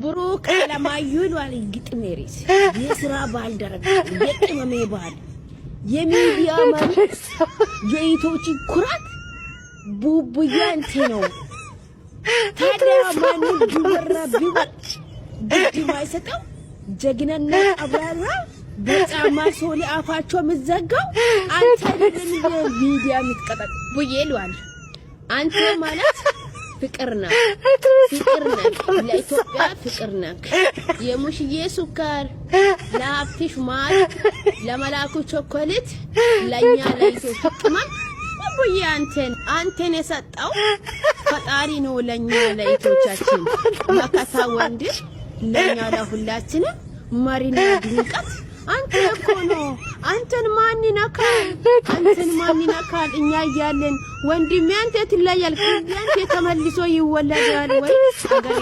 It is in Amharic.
ብሩክ አለማየሁ አለ ግጥሜሪስ የስራ ባልደረባ የቅመሜ ባል የሚዲያ መሪ የኢትዮች ኩራት ቡቡያ እንት ነው ታዲያ ማን ቢወራ ቢወጥ ግድ ማይሰጠው ጀግናና አብራራ በጫማ ሶሊ አፋቸው ምዘጋው አንተ ለምን ሚዲያ ምትቀጠቅ ቡዬልዋል አንተ ማለት ፍቅርና ለኢትዮጵያ ፍቅርና የሙሽዬ ሱካር ለአፍሽ ማር ለመላኩ ቾኮሌት ለኛ ለኢትዮጵያ ቅመም ቡዬ አንተን የሰጠው ፈጣሪ ነው ለኛ ለኢትዮጵያችን መከታ ወንድ ለኛ ለሁላችን ማሪና ድንቀት አንተ እኮ ነው አንተን ማን ይነካል እኛ እያለን ወንድሜ አንተ ትለያል አንተ ተመልሶ ይወለዳል ወይ አገሬ